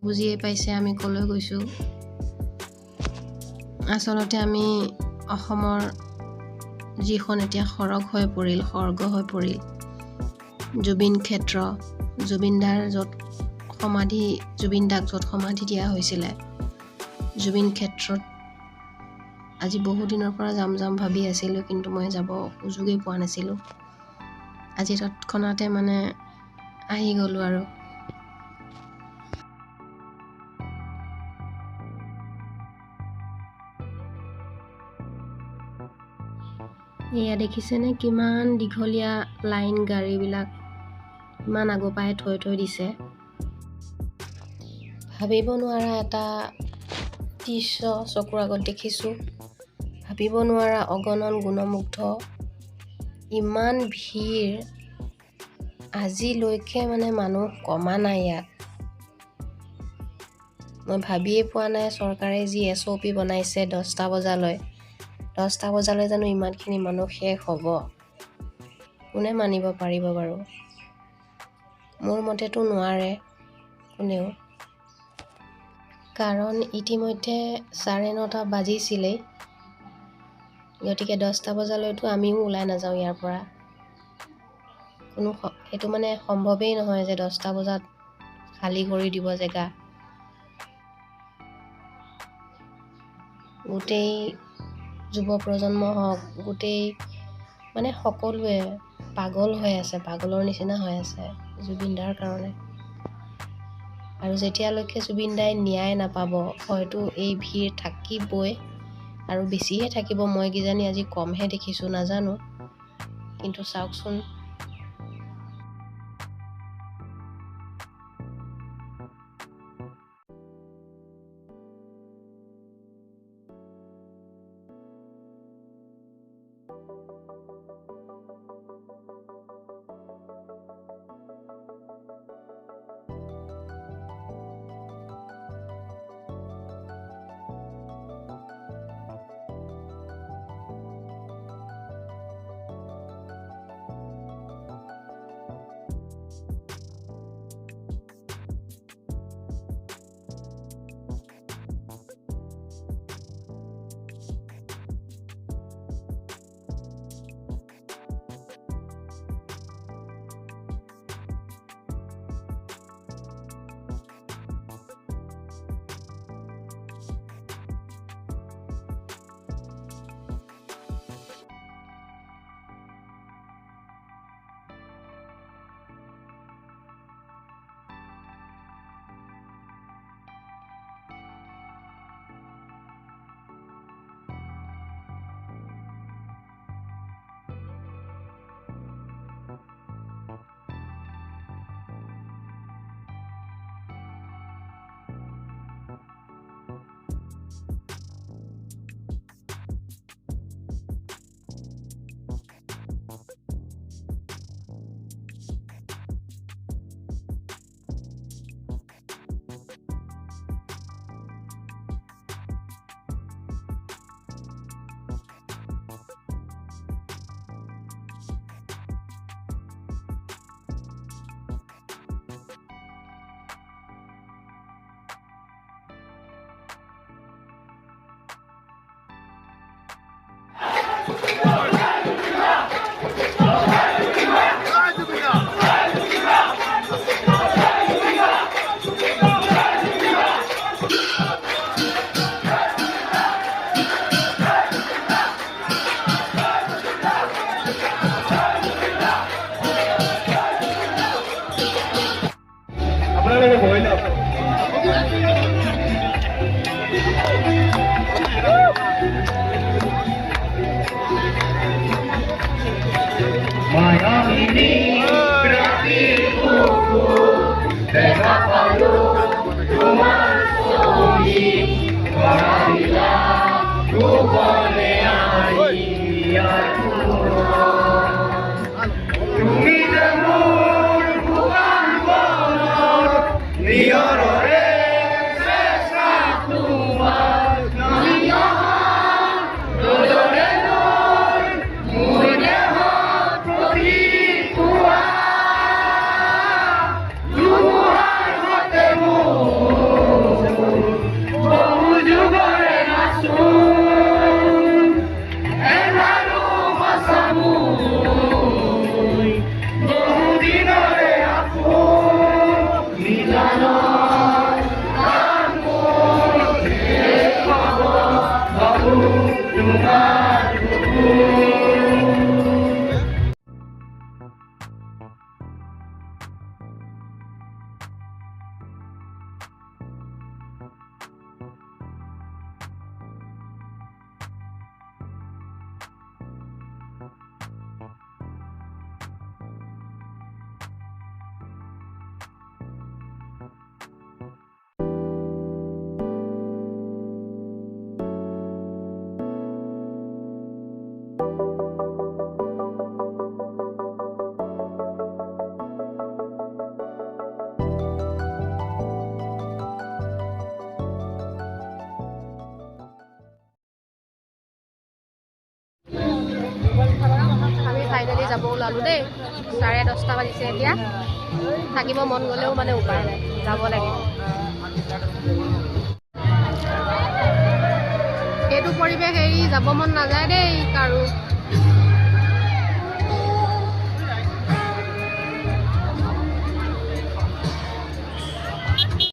বুজিয়ে পাইছে আমি কলৈ গৈছোঁ। আচলতে আমি অসমৰ যিখন এতিয়া সৰগ হৈ পৰিল, স্বৰ্গ হৈ পৰিল, জুবিন ক্ষেত্ৰ, জুবিন দাক য'ত সমাধি দিয়া হৈছিলে, জুবিন ক্ষেত্ৰত আজি বহুদিনৰ পৰা যাম ভাবি আছিলোঁ, কিন্তু মই যাব সুযোগেই পোৱা নাছিলোঁ। আজি তৎক্ষণাতে আহি গ'লোঁ আৰু। এয়া দেখিছেনে কিমান দীঘলীয়া লাইন, গাড়ীবিলাক ইমান আগৰ পৰাই থৈ দিছে। ভাবিব নোৱাৰা এটা দৃশ্য চকুৰ আগত দেখিছোঁ। ভাবিব নোৱাৰা অগণন গুণমুগ্ধ, ইমান ভিৰ। আজিলৈকে মানুহ কমা নাই ইয়াত। মই ভাবিয়ে পোৱা নাই চৰকাৰে যি SOP বনাইছে 10টা বজালৈ জানো ইমানখিনি মানুহ শেষ হ'ব? কোনে মানিব পাৰিব বাৰু? মোৰ মতেতো নোৱাৰে কোনেও। কাৰণ ইতিমধ্যে 9:30 বাজিছিলেই। গতিকে 10টা বজালৈতো আমিও ওলাই নাযাওঁ ইয়াৰ পৰা। এইটো সম্ভৱেই নহয় যে 10টা বজাত খালী কৰি দিব জেগা। গোটেই যুৱ প্ৰজন্ম হওক, গোটেই সকলোৱে পাগল হৈ আছে, পাগলৰ নিচিনা হৈ আছে জুবিন দাৰ কাৰণে। আৰু যেতিয়ালৈকে জুবিন দাই ন্যায় নাপাব, হয়তো এই ভিৰ থাকিবই আৰু বেছিহে থাকিব। মই কিজানি আজি কমহে দেখিছোঁ, নাজানো। কিন্তু চাওকচোন। যাব ওলালোঁ দেই। 10:30 বাজিছে এতিয়া। থাকিব মন গ'লেও মানে উপায় নাই, যাব লাগিব। এইটো পৰিৱেশ এৰি যাব মন নাযায় দেই কাৰো।